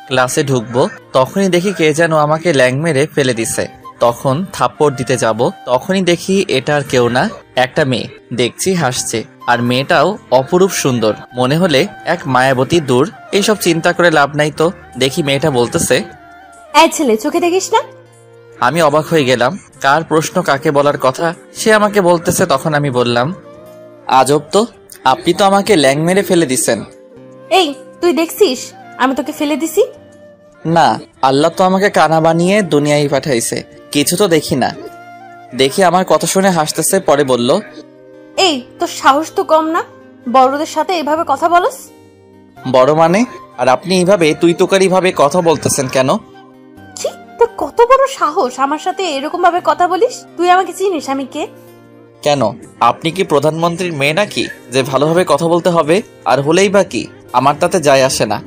ক্লাসে ঢুকবো তখনই দেখি কে যেন আমাকে ল্যাং মেরে ফেলে দিছে। তখন থাপ্পড় দিতে যাব, তখনই দেখি এটা আর কেউ না, একটা মেয়ে। দেখছি হাসছে, আর মেয়েটাও অপরূপ সুন্দর, মনে হলে এক মায়াবতী। দূর, এইসব চিন্তা করে লাভ নাই। তো দেখি মেয়েটা বলতেছে, এই ছেলে, চোখে দেখিস না? আমি অবাক হয়ে গেলাম, কার প্রশ্ন কাকে বলার কথা সে আমাকে বলতেছে। তখন আমি বললাম, আজব তো, আপনি তো আমাকে ল্যাং মেরে ফেলে দিছেন। এই, তুই দেখছিস আমি তোকে ফেলে দিছি? না, আল্লাহ তো আমাকে কানা বানিয়ে দুনিয়ায় পাঠাইছে, কিছু তো দেখি না। দেখি আমার কথা শুনে হাসতেছে, পরে বলল, এই, তোর সাহস তো কম না, বড়দের সাথে এভাবে কথা বলস? বড় মানে? আর আপনি এইভাবে তুই তোকারি ভাবে কথা বলতেছেন কেন? কি, তোর কত বড় সাহস আমার সাথে এরকম ভাবে কথা বলিস? তুই আমাকে চিনিস আমি কে? কেন, আপনি কি প্রধানমন্ত্রীর মেয়ে নাকি যে ভালোভাবে কথা বলতে হবে? আর হলেই বা কি, আমার তাতে যায় আসে না।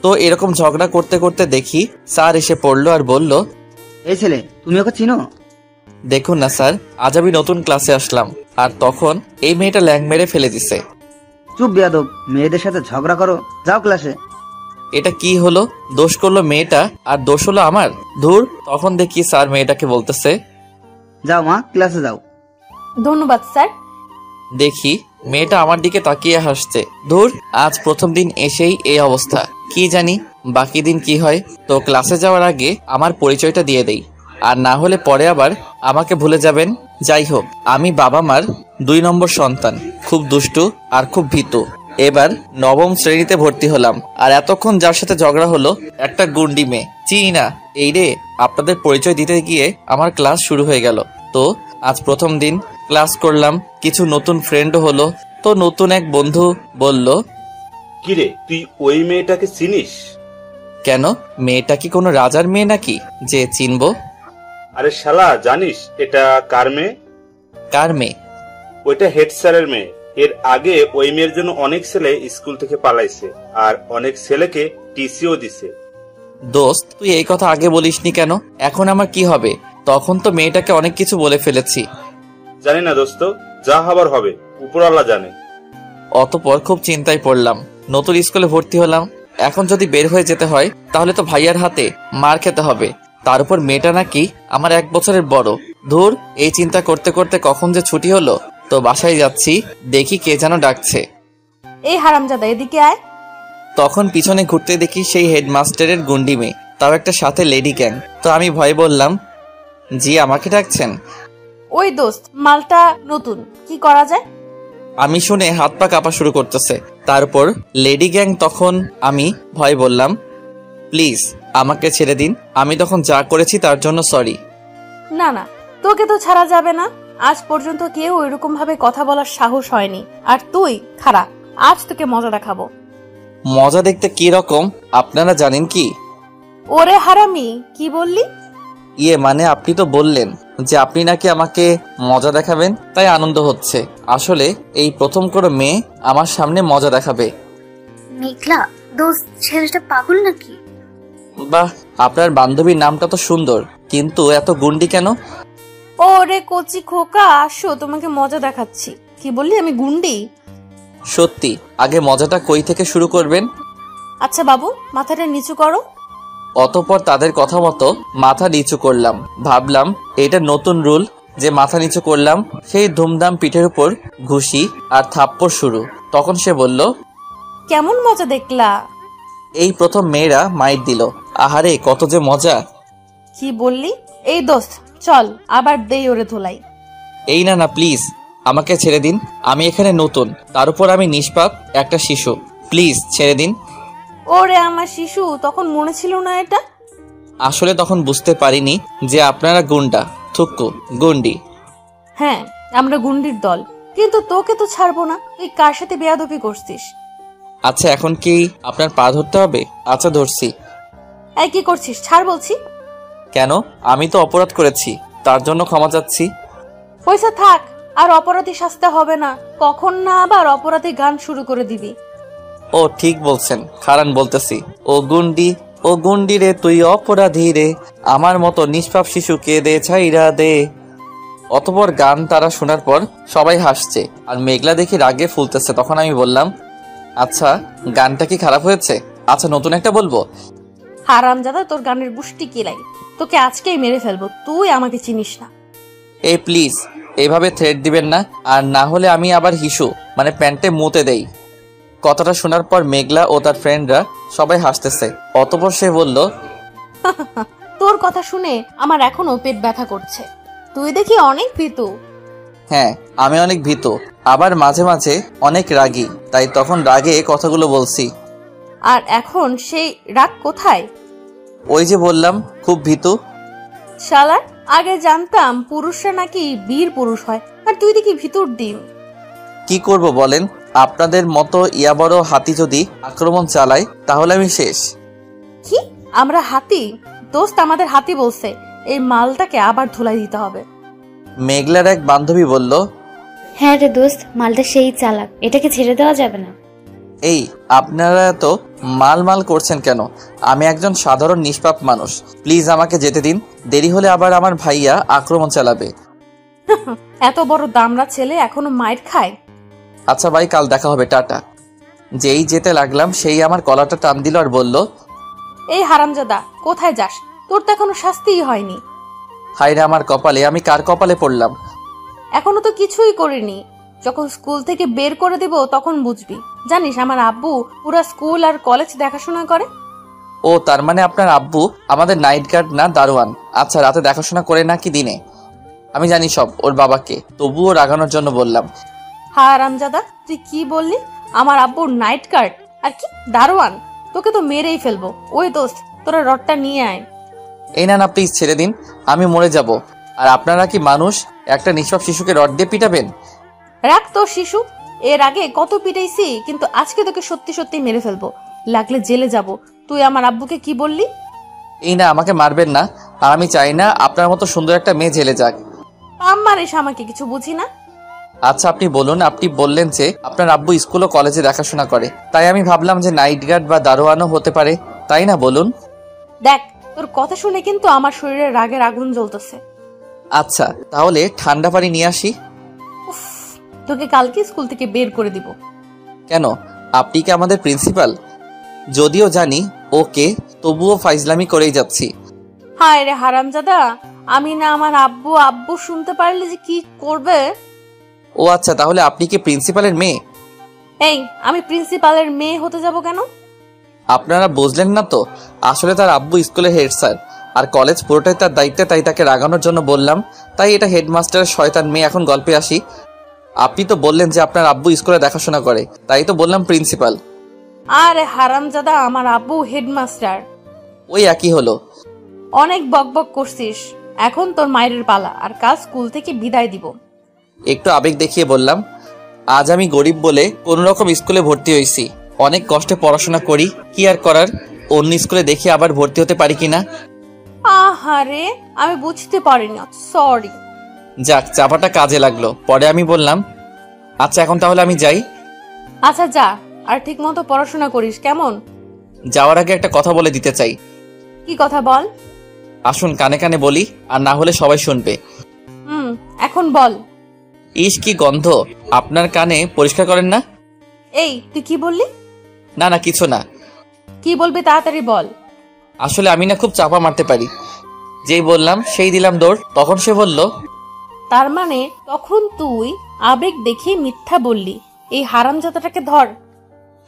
তো এরকম ঝগড়া করতে করতে দেখি স্যার এসে পড়লো আর বলল, এই ছেলে, তুমি ওকে চিনো? দেখুন না স্যার, আজ আমি নতুন ক্লাসে আসলাম, আর তখন এই মেয়েটা ল্যাং মেরে ফেলে দিছে। চুপ বেয়াদব, মেয়েদের সাথে ঝগড়া করো, যাও ক্লাসে। এটা কি হলো? দোষ করলো মেয়েটা আর দোষ হলো আমার? ধুর। তখন দেখি স্যার মেয়েটাকে বলতেছে, যাও মা, ক্লাসে যাও। ধন্যবাদ স্যার। দেখি মেয়েটা আমার দিকে তাকিয়ে হাসছে। ধুর, আজ প্রথম দিন এসেই এই অবস্থা, কি জানি বাকি দিন কি হয়। তো ক্লাসে যাওয়ার আগে আমার পরিচয়টা দিয়ে দেই, আর না হলে পরে আবার আমাকে ভুলে যাবেন। যাই হোক, আমি বাবা মার 2 নম্বর সন্তান, খুব দুষ্টু আর খুব ভীতু। এবার 9ম শ্রেণীতে ভর্তি হলাম, আর এতক্ষণ যার সাথে ঝগড়া হলো একটা গুন্ডি মেয়ে, চিনি না। এই রে, আপনাদের পরিচয় দিতে গিয়ে আমার ক্লাস শুরু হয়ে গেল। তো আজ প্রথম দিন ক্লাস করলাম, কিছু নতুন ফ্রেন্ডও হলো। তো নতুন এক বন্ধু বলল, কিরে, তুই ওই মেয়েটাকে চিনিস? কেন, মেয়েটা কি কোনো রাজার মেয়ে নাকি যে চিনবো? আরে শালা, জানিস এটা কার মেয়ে? কার মেয়ে? ওইটা হেড স্যারের মেয়ে। এর আগে ওই মেয়ের জন্য অনেক ছেলে স্কুল থেকে পালাইছে, আর অনেক ছেলেকে টিসিও দিছে। দোস্ত, তুই এই কথা আগে বলিসনি কেন? এখন আমার কি হবে? তখন তো মেয়েটাকে অনেক কিছু বলে ফেলেছি। জানি না দোস্ত, যা হবার হবে উপরওয়ালা জানে। অতপর খুব চিন্তায় পড়লাম। নতুন স্কুলে ভর্তি হলাম, এখন যদি বের হয়ে যেতে হয় তাহলে তো ভাইয়ার হাতে মার খেতে হবে। তার উপর মেয়েটা নাকি আমার 1 বছরের বড়। ধুর, এই চিন্তা করতে করতে কখন যে ছুটি হলো। তো বাসায় যাচ্ছি, দেখি কে যেন ডাকছে। এই হারামজাদা, এদিকে আয়। তখন পিছনে ঘুরতে দেখি সেই হেডমাস্টারের গুন্ডি মেয়ে, তাও একটা সাথে লেডি গ্যাং। তো আমি ভয়ে বললাম, জি আমাকে ডাকছেন? ওই দোস্ত, মালটা নতুন, কি করা যায়? আমি শুনে হাত পা কাঁপা শুরু করতেছে। তারপর লেডি গ্যাং, তখন আমি ভয় বললাম, প্লিজ আমাকে ছেড়ে দিন, আমি তখন যা করেছি তার জন্য সরি। না না, তোকে তো ছাড়া যাবে না। আজ পর্যন্ত কেউ এরকম ভাবে কথা বলার সাহস হয়নি, আর তুই খারা। আজ তোকে মজা দেখাবো। মজা দেখতে কি রকম আপনারা জানেন কি? ওরে হারামি, কি বললি? মানে আপনি তো বললেন যে আপনি নাকি আমাকে মজা দেখাবেন, তাই আনন্দ হচ্ছে। আসলে এই প্রথম করে মেয়ে আমার সামনে মজা দেখাবে। মেঘলা দোস্ত, ছেলেটা পাগল নাকি? বাহ, আপনার বান্ধবীর নামটা তো সুন্দর, কিন্তু এত গুন্ডি কেন? ওরে কচি খোকা, আসো, তোমাকে মজা দেখাচ্ছি। কি বললি, আমি গুন্ডি? সত্যি, আগে মজাটা কই থেকে শুরু করবেন? আচ্ছা বাবু, মাথাটা নিচু করো। অতঃপর তাদের কথা মতো মাথা নিচু করলাম। ভাবলাম এটা নতুন রুল যে মাথা নিচু করলাম সেই ধুমধাম পিঠের উপর ঘুষি আর থাপ্পড় শুরু। তখন সে বলল, কেমন মজা দেখলা? এই প্রথম মেয়েরা মাইর দিল। আহারে কত যে মজা! কি বললি? এই দোস্ত, চল আবার দেই ওরে ধোলাই। এই না না, প্লিজ আমাকে ছেড়ে দিন, আমি এখানে নতুন, তার উপর আমি নিষ্পাপ একটা শিশু, প্লিজ ছেড়ে দিন। ওরে আমার শিশু, তখন মনে ছিল না এটা? আসলে তখন বুঝতে পারিনি যে আপনারা গুন্ডা, থুক্কু, গুন্ডি। হ্যাঁ, আমরা গুন্ডির দল, কিন্তু তোকে তো ছাড়বো না। তুই কার সাথে বেয়াদবি করছিস? আচ্ছা, এখন কি আপনার পা ধরতে হবে? আচ্ছা ধরছি। এই কি করছিস? ছাড় বলছি। কেন, আমি তো অপরাধ করেছি, তার জন্য ক্ষমা চাচ্ছি। পয়সা থাক, আর অপরাধী শাস্তি হবে না। কখন না আবার অপরাধী গান শুরু করে দিবি। ও ঠিক বলছেন, খারান বলতেছি। ও গুন্ডি রে তুই অপরাধী রে, আমার মতো নিষ্পাপ শিশুকে দে ছাইরা দে। অতঃপর গান তারা শোনার পর সবাই হাসছে আর মেঘলা দেখি রাগে ফুলতেছে। তখন আমি বললাম, আচ্ছা গানটা কি খারাপ হয়েছে? আচ্ছা নতুন একটা বলবো। হারামজাদা, তোর গানের গুষ্টি কিলাই, তোকে আজকেই মেরে ফেলবো। তুই আমাকে চিনিস না। এই প্লিজ এইভাবে থ্রেট দিবেন না, আর না হলে আমি আবার হিসু মানে প্যান্টে মুতে দেই। কথাটা শোনার পর মেঘলা ও তার ফ্রেন্ডরা সবাই হাসতেছে। অতঃপর সে বলল, তোর কথা শুনে আমার এখনো পেট ব্যথা করছে। তুই দেখি অনেক ভীতু। হ্যাঁ আমি অনেক ভীতু, আবার মাঝে মাঝে অনেক রাগী, তাই তখন রাগে কথাগুলো বলছি। আর এখন সেই রাগ কোথায়? ওই যে বললাম খুব ভীতু। শালা, আগে জানতাম পুরুষরা নাকি বীর পুরুষ হয়, আর তুই দেখি ভিতর ডিম। কি করব বলেন, আপনাদের মতো ইয়া বড় হাতি যদি আক্রমণ চালায় তাহলে আমি শেষ। কি আমরা হাতি? দোস্ত আমাদের হাতি বলছে, এই মালটাকে আবার ধুলাই দিতে হবে। মেঘলার এক বান্ধবী বলল, হ্যাঁ রে দোস্ত, মালটা সেই চালাক, এটাকে ছেড়ে দেওয়া যাবে না। এই আপনারা তো মাল মাল করছেন কেন? আমি একজন সাধারণ নিষ্পাপ মানুষ, প্লিজ আমাকে যেতে দিন, দেরি হলে আবার আমার ভাইয়া আক্রমণ চালাবে। এত বড় দামড়া ছেলে এখনো মাইর খায়। আচ্ছা ভাই, কাল দেখা হবে, টাটা। যেই যেতে লাগলাম সেই আমার কলারটা টান দিল আর বলল, এই হারামজাদা, কোথায় যাস? তোর তো এখনো শাস্তিই হয়নি। হায়রে আমার কপালে, আমি কার কপালে পড়লাম? এখনো তো কিছুই করিনি। যখন স্কুল থেকে বের করে দিব তখন বুঝবি। জানিস আমার আব্বু পুরো স্কুল আর কলেজ দেখাশোনা করে। ও তার মানে আপনার আব্বু আমাদের নাইট গার্ড না দারোয়ান? আচ্ছা রাতে দেখাশোনা করে নাকি দিনে? আমি জানি সব ওর বাবাকে, তবুও রাগানোর জন্য বললাম। হারামজাদা, তুই কি বললি? আমার আব্বুর নাইট গার্ড আর কি দারোয়ান? তোকে তো মেরেই ফেলবো। ওই দোস্ত, তোরা রডটা নিয়ে আয়। এই না প্লিজ ছেড়ে দিন, আমি মরে যাব। আর আপনারা কি মানুষ? একটা নিষ্পাপ শিশুকে রড দিয়ে পিটাবেন? রাখ তোর শিশু, এর আগে কত পিটাইছি, কিন্তু আজকে তোকে সত্যি সত্যি মেরে ফেলবো। লাগলে জেলে যাব। তুই আমার আব্বুকে কি বললি? এই না, আমাকে মারবেন না, আর আমি চাই না আপনার মতো সুন্দর একটা মেয়ে জেলে যাক। আমার এসে আমাকে কিছু বুঝি না। আচ্ছা আপনি বলুন, আপনি বললেন যে আপনার আব্বু স্কুল ও কলেজে দেখাশোনা করে, তাই আমি ভাবলাম যে নাইট গার্ড বা দারোয়ানও হতে পারে, তাই না? বলুন। দেখ, তোর কথা শুনে কিন্তু আমার শরীরে রাগের আগুন জ্বলতেছে। আচ্ছা তাহলে ঠান্ডা পানি নিয়ে আসি। উফ, তোকে কালকে স্কুল থেকে বের করে দিব। কেন, আপনি কি আমাদের প্রিন্সিপাল? যদিও জানি ওকে, তবুও ফাইজলামি করেই যাচ্ছি। হায় রে হারামজাদা, আমি না আমার আব্বু আব্বু শুনতে পারলে যে কি করবে। ও আচ্ছা, তাহলে আপনি কি প্রিন্সিপালের মেয়ে? এই, আমি প্রিন্সিপালের মেয়ে হতে যাব কেন? আপনারা বুঝলেন না তো, আসলে তার আব্বু স্কুলের হেড স্যার, আর কলেজ পুরোটাই তার দায়িত্বে, তাই তাকে রাগানোর জন্য বললাম। তাই এটা হেডমাস্টারের শয়তান মেয়ে। এখন গল্পে আসি। আপনি তো বললেন যে আপনার আব্বু স্কুলে দেখাশোনা করে, তাই তো বললাম প্রিন্সিপাল। আরে হারামজাদা, আমার আব্বু হেডমাস্টার। ওই একই হলো। অনেক বকবক করছিস, এখন তোর মায়ের পালা, আর কাল স্কুল থেকে বিদায় দিব। একটু আবেগ দেখিয়ে বললাম, আজ আমি গরিব বলে কোন রকম স্কুলে ভর্তি হয়েছি, অনেক কষ্টে পড়াশোনা করি, কি আর করার, অন্য স্কুলে দেখি আবার ভর্তি হতে পারি কিনা। আহারে, আমি বুঝতে পারিনি, সরি। যাক, চাপাটা কাজে লাগলো। পরে আমি বললাম, আচ্ছা এখন তাহলে আমি যাই। আচ্ছা যা, আর ঠিক মতো পড়াশোনা করিস, কেমন? যাওয়ার আগে একটা কথা বলে দিতে চাই। কি কথা বল? আসুন কানে কানে বলি, আর না হলে সবাই শুনবে। এখন বল। ইস কি গন্ধ, আপনার কানে পরিষ্কার করেন না? এই, তুই কি বললি? না না কিছু না। কি বলবি তাড়াতাড়ি বল। আসলে আমি না খুব চাপা মারতে পারি, যেই বললাম সেই দিলাম দৌড়। তখন সে বলল, তার মানে তখন তুই আবেগ দেখে মিথ্যা বললি। এই হারামজাদাটাকে ধর।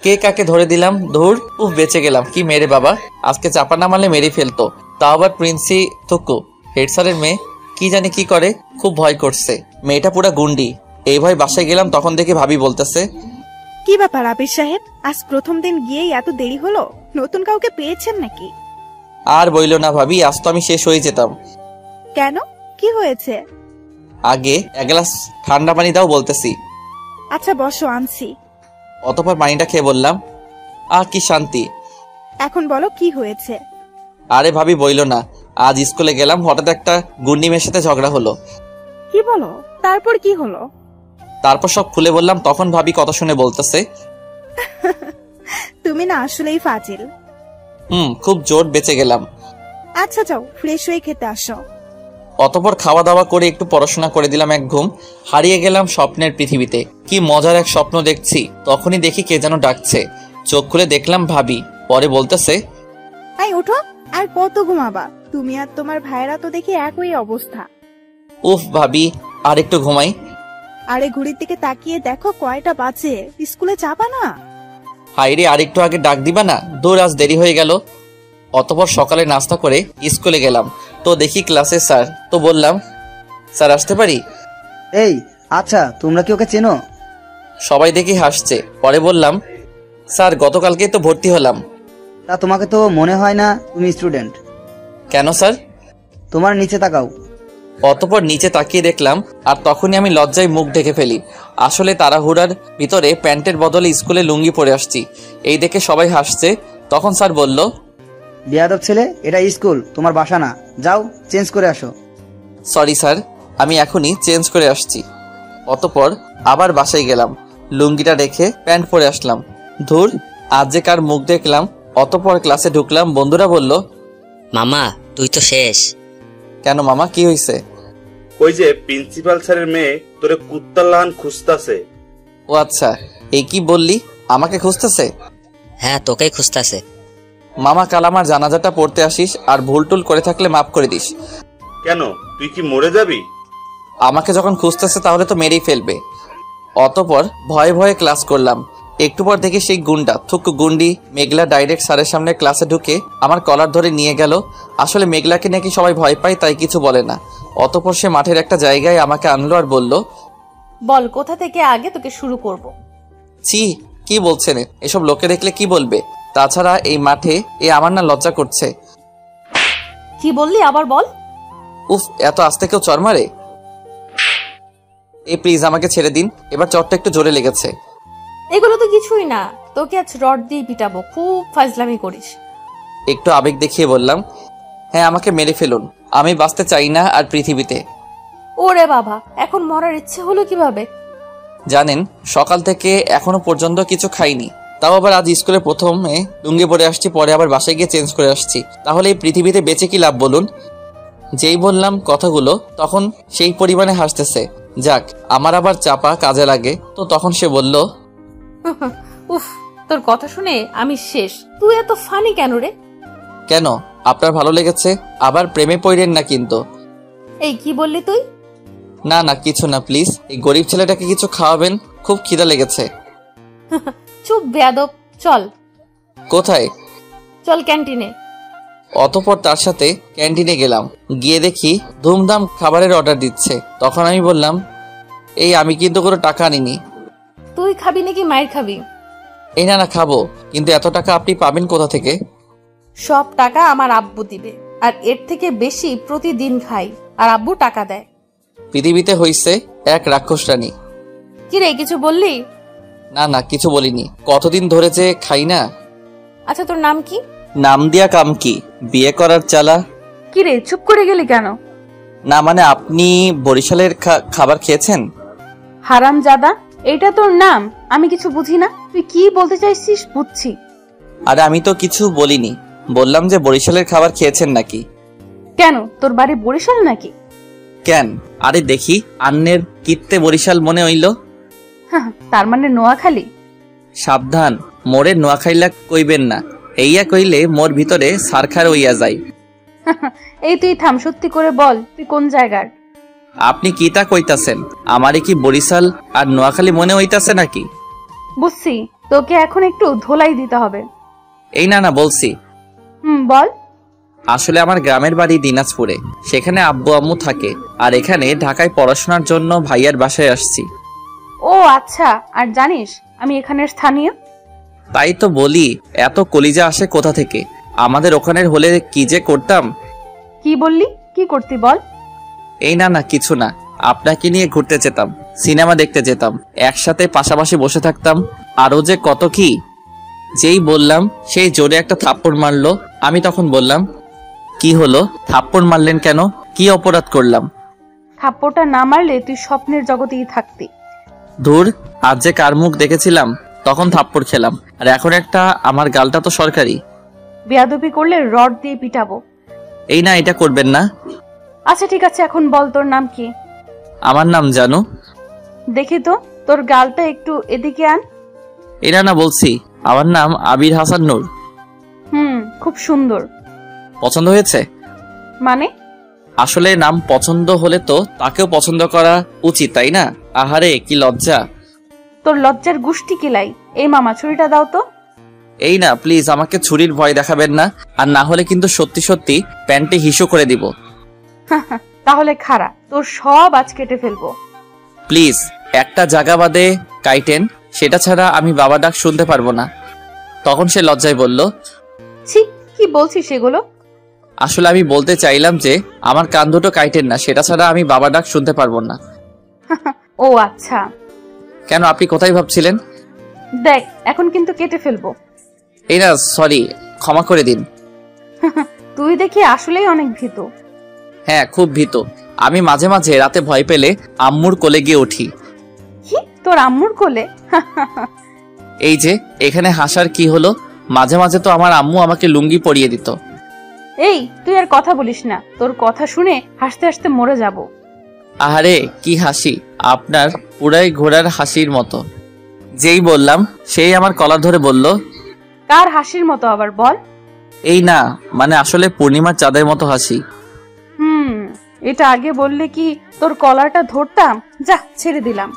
কে কাকে ধরে দিলাম, ধুর, উফ বেঁচে গেলাম। কি মেরে বাবা, আজকে চাপা না মারলে মেরে ফেলতো, তাও আবার প্রিন্সি থুকু, হেড স্যারের মেয়ে। কি জানি কি করে, খুব ভয় করছে। মেয়েটা পুরা গুন্ডি। এই ভয় বাসায় গেলাম, তখন দেখে ভাবি বলতেছে, কি ব্যাপার আবির সাহেব, আজ প্রথম দিন গিয়েই এত দেরি হলো? নতুন কাউকে পেয়েছেন নাকি? আর বইল না ভাবি, আজ তো আমি শেষ হয়ে যেতাম। কেন, কি হয়েছে? আগে এক গ্লাস ঠান্ডা পানি দাও বলতেছি। আচ্ছা বসো, আনছি। অতঃপর পানিটা খেয়ে বললাম, কি শান্তি। এখন বলো কি হয়েছে? আরে ভাবি বইল না, আজ স্কুলে গেলাম, হঠাৎ একটা গুন্ডি মেয়ের সাথে ঝগড়া হলো। কি বলো, তারপর কি হলো? তারপর সব খুলে বললাম। তখন ভাবি কথা শুনে বলতেছে, তুমি না আসলেই ফাজিল। খুব জোর বেঁচে গেলাম। আচ্ছা যাও, ফ্রেশ হয়ে খেতে আসো। অতঃপর খাওয়া দাওয়া করে একটু পড়াশোনা করে দিলাম এক ঘুম। হারিয়ে গেলাম স্বপ্নের পৃথিবীতে। কি মজার এক স্বপ্ন দেখছি। তখনই দেখি কে যেন ডাকছে। চোখ খুলে দেখলাম ভাবি। পরে বলতেছে, তাই ওঠো, আর কত ঘুমাবা? তুমি আর তোমার ভাইয়েরা তো দেখি একই অবস্থা। উফ ভাবি, আর একটু ঘুমাই। আরে ঘড়ির দিকে তাকিয়ে দেখো কয়টা বাজে, স্কুলে যাবা না? হাইরে, আর একটু আগে ডাক দিবা না? দূর, আজ দেরি হয়ে গেল। অতঃপর সকালে নাস্তা করে স্কুলে গেলাম। তো দেখি ক্লাসে স্যার। তো বললাম, স্যার আসতে পারি? এই, আচ্ছা তোমরা কি ওকে চেনো? সবাই দেখি হাসছে। পরে বললাম, স্যার গতকালকে তো ভর্তি হলাম। তা তোমাকে তো মনে হয় না তুমি স্টুডেন্ট। কেন স্যার? তোমার নিচে তাকাও। অতঃপর নিচে তাকিয়ে দেখলাম, আর তখনই আমি লজ্জায় মুখ ঢেকে ফেলি। আসলে তাড়াহুড়ার ভিতরে প্যান্টের বদলে স্কুলে লুঙ্গি পরে আসছি। এই দেখে সবাই হাসছে। তখন স্যার বলল, বেয়াদব ছেলে, এটা স্কুল, তোমার বাসা না। যাও চেঞ্জ করে আসো। সরি স্যার, আমি এখনই চেঞ্জ করে আসছি। অতঃপর আবার বাসায় গেলাম। লুঙ্গিটা রেখে প্যান্ট পরে আসলাম। ধুর, আজ যে কার মুখ দেখলাম। অতঃপর ক্লাসে ঢুকলাম। বন্ধুরা বলল, মামা তুই তো শেষ। কেন মামা, কি হয়েছে? ওই যে প্রিন্সিপাল স্যারের মেয়ে তোরে কুত্তার লাহান খুঁজতাছে। ও আচ্ছা, এই কি বললি? আমাকে খুঁজতেছে? হ্যাঁ, তোকেই খুঁজতাছে। মামা, কাল আমার জানাজাটা পড়তে আসিস, আর ভুল টুল করে থাকলে মাফ করে দিস। কেন, তুই কি মরে যাবি? আমাকে যখন খুঁজতেছে তাহলে তো মেরেই ফেলবে। অতঃপর ভয়ে ভয়ে ক্লাস করলাম। একটু পর দেখি সেই গুন্ডা থুকু গুন্ডি মেঘলা ডাইরেক্ট স্যারের সামনে ক্লাসে ঢুকে আমার কলার ধরে নিয়ে গেল। আসলে মেঘলাকে নাকি সবাই ভয় পায়, তাই কিছু বলে না। অতঃপর সে মাঠের একটা জায়গায় আমাকে আনলো আর বলল, বল কোথা থেকে আগে তোকে শুরু করব। ছি, কি বলছেন? এসব লোকে দেখলে কি বলবে? তাছাড়া এই মাঠে আমার না লজ্জা করছে। কি বললি, আবার বল। উফ, এত আস্তে কেউ চর মারে? প্লিজ আমাকে ছেড়ে দিন, এবার চরটা একটু জোরে লেগেছে। এগুলো তো কিছুই না, তোকে আজ রড দিয়ে পিটাবো। খুব ফাজলামি করিস। একটু আবেগ দেখিয়ে বললাম, হ্যাঁ আমাকে মেরে ফেলুন, আমি বাঁচতে চাই না আর পৃথিবীতে। ওরে বাবা, এখন মরার ইচ্ছে হলো কিভাবে? জানেন, সকাল থেকে এখনো পর্যন্ত কিছু খাইনি। তাও আবার আজ স্কুলে প্রথমে লুঙ্গি পরে আসছি, পরে আবার বাসায় গিয়ে চেঞ্জ করে আসছি। তাহলে এই পৃথিবীতে বেঁচে কি লাভ বলুন? যেই বললাম কথাগুলো তখন সেই পরিমাণে হাসতেছে। যাক, আমার আবার চাপা কাজে লাগে। তো তখন সে বলল, উফ, তোর কথা শুনে আমি শেষ। তুই এত ফানি কেন রে? কেন, আপনার ভালো লেগেছে? আবার প্রেমে পড়েন না কিন্তু। এই কি বললি তুই? না না, কিছু না, প্লিজ এই গরিব ছেলেটাকে কিছু খাওয়াবেন, খুব খিদা লেগেছে। চুপ বেয়াদব, চল। কোথায়? চল ক্যান্টিনে। অতঃপর তার সাথে ক্যান্টিনে গেলাম। গিয়ে দেখি ধুমধাম খাবারের অর্ডার দিচ্ছে। তখন আমি বললাম, এই আমি কিন্তু কোনো টাকা আনিনি। তুই খাবি নাকি মায়ের খাবি? এই না না, খাবো, কিন্তু এত টাকা আপনি পাবেন কোথা থেকে? সব টাকা আমার আব্বু দিবে, আর এর থেকে বেশি প্রতিদিন খাই, আর আব্বু টাকা দেয়। পৃথিবীতে হইছে এক রাক্ষস রানী। কি রে, কিছু বললি? না না, কিছু বলিনি। কতদিন ধরে যে খাই না। আচ্ছা, তোর নাম কি? নাম দিয়া কাম কি, বিয়ে করার চালা। কি রে, চুপ করে গেলি কেন? না মানে, আপনি বরিশালের খাবার খেয়েছেন? হারামজাদা, এটা তোর নাম? আমি কিছু বুঝি না, তুই কি বলতে চাইছিস বুঝছি। আরে আমি তো কিছু বলিনি, বললাম যে বরিশালের খাবার খেয়েছেন নাকি। কেন, তোর বাড়ি বরিশাল নাকি? কেন? আরে দেখি আন্নের কিত্তে বরিশাল মনে হইল। তার মানে নোয়াখালী? সাবধান, মোরে নোয়াখাইলা কইবেন না। এইয়া কইলে মোর ভিতরে সারখার হইয়া যায়। এই তুই থাম, সত্যি করে বল তুই কোন জায়গার? আপনি কি তা কইতাছেন? আমারে কি বরিশাল আর নোয়াখালী মনে হইতাছে নাকি? বুঝছি, তোকে এখন একটু ধোলাই দিতে হবে। এই না না, বলছি। বল। আসলে আমার গ্রামের বাড়ি দিনাজপুরে, সেখানে আব্বু আম্মু থাকে, আর এখানে ঢাকায় পড়াশোনার জন্য ভাইয়ার বাসায় আসছি। ও আচ্ছা, আর জানিস আমি এখানের স্থানীয়? তাই তো বলি, এত কলিজা আসে কোথা থেকে? আমাদের ওখানের হলে কি যে করতাম। কি বললি, কি করতি বল? এই না না, কিছু না, আপনাকে নিয়ে ঘুরতে যেতাম, সিনেমা দেখতে যেতাম, একসাথে পাশাপাশি বসে থাকতাম, আরো যে কত কি। যেই বললাম সেই জোরে একটা থাপ্পড় মারলো। আমি তখন বললাম, কি হলো, থাপ্পড় মারলেন কেন? কি অপরাধ করলাম? থাপ্পড়টা না মারলে তুই স্বপ্নের জগতেই থাকতি। ধুর, আজ যে কার মুখ দেখেছিলাম তখন থাপ্পড় খেলাম, আর এখন একটা আমার গালটা তো সরকারি। বেয়াদবি করলে রড দিয়ে পিটাবো। এই না, এটা করবেন না। আচ্ছা ঠিক আছে, এখন বল তোর নাম কি? আমার নাম জানু। দেখি তো তোর গালটা একটু এদিকে আন। এটা না বলছি, আমার নাম আবির হাসান নূর। খুব সুন্দর। পছন্দ হয়েছে? মানে? আসলে নাম পছন্দ হলে তো তাকেও পছন্দ করা উচিত, তাই না? আহারে কি লজ্জা। তোর লজ্জার গুষ্টি কিলাই। এই মামা, ছুরিটা দাও তো। এই না প্লিজ, আমাকে ছুরির ভয় দেখাবেন না, আর না হলে কিন্তু সত্যি সত্যি প্যান্টে হিসু করে দিব। তাহলে খাড়া, তোর সব আজ কেটে ফেলবো। প্লিজ একটা জায়গা বাদে কাইটেন, সেটা ছাড়া আমি বাবা ডাক শুনতে পারবো না। তখন সে লজ্জায় বলল, ছি, কি বলছিস সেগুলো? আসলে আমি বলতে চাইলাম যে আমার কান দুটো কাইটেন না, সেটা ছাড়া আমি বাবা ডাক শুনতে পারবো না। ও আচ্ছা। কেন, আপনি কোথায় ভাবছিলেন? দেখ, এখন কিন্তু কেটে ফেলবো। এই না সরি, ক্ষমা করে দিন। তুই দেখি আসলেই অনেক ভীতু। হ্যাঁ খুব ভীতু। আমি মাঝে মাঝে রাতে ভয় পেলে আম্মুর কোলে গিয়ে উঠি। কি, তোর আম্মুর কোলে? এই যে এখানে হাসার কি হলো? মাঝে মাঝে তো আমার আম্মু আমাকে লুঙ্গি পরিয়ে দিত। এই তুই আর কথা বলিস না, তোর কথা শুনে হাসতে হাসতে মরে যাব। আহারে কি হাসি, আপনার পুরাই ঘোড়ার হাসির মতো। যেই বললাম সেই আমার কলার ধরে বলল, কার হাসির মতো আবার বল? এই না মানে আসলে পূর্ণিমার চাঁদের মতো হাসি। এটা আগে বললে কি তোর কলারটা ধরতাম। যা, ছেড়ে দিলাম।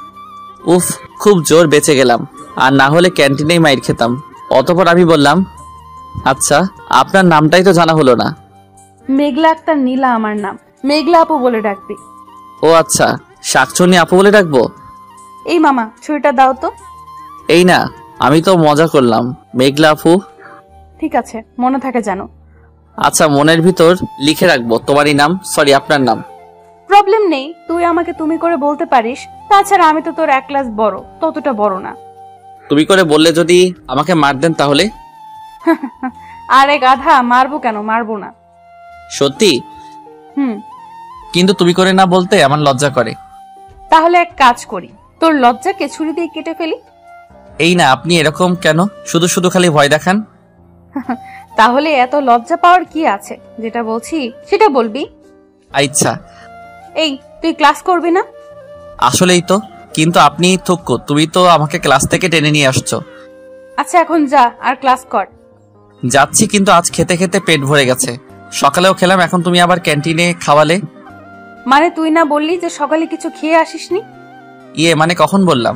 উফ, খুব জোর বেঁচে গেলাম, আর না হলে ক্যান্টিনেই মাইর খেতাম। অতঃপর আমি বললাম, আচ্ছা আপনার নামটাই তো জানা হলো না। মেঘলা আক্তার নীলা আমার নাম। মেঘলা আপু বলে ডাকবি। ও আচ্ছা, শাকচুন্নি আপু বলে ডাকবো? এই মামা, ছুরিটা দাও তো। এই না, আমি তো মজা করলাম। মেঘলা আপু? ঠিক আছে, মনে থাকে জানো। আচ্ছা মনের ভিতর লিখে রাখবো তোমারই নাম, সরি আপনার নাম। প্রবলেম নেই, তুই আমাকে তুমি করে বলতে পারিস। তাছাড়া আমি তো তোর এক ক্লাস বড়, ততটা বড় না। তুমি করে বললে যদি আমাকে মার দেন তাহলে? আরে গাধা, মারবো কেন? মারবো না। সত্যি? কিন্তু তুমি করে না বলতে আমার লজ্জা করে। তাহলে এক কাজ করি, তোর লজ্জাকে ছুরি দিয়ে কেটে ফেলি। এই না, আপনি এরকম কেন শুধু শুধু খালি ভয় দেখান? তাহলে এত লজ্জা পাওয়ার কি আছে? যেটা বলছি সেটা বলবি। আচ্ছা। এই তুই ক্লাস করবি না? আসলেই তো, কিন্তু আপনি থুক্কু, তুমি তো আমাকে ক্লাস থেকে টেনে নিয়ে আসছো। আচ্ছা এখন যা আর ক্লাস কর। যাচ্ছি, কিন্তু আজ খেতে খেতে পেট ভরে গেছে। সকালেও খেলাম, এখন তুমি আবার ক্যান্টিনে খাওয়ালে। মানে তুই না বললি যে সকালে কিছু খেয়ে আসিসনি? ইয়ে মানে কখন বললাম?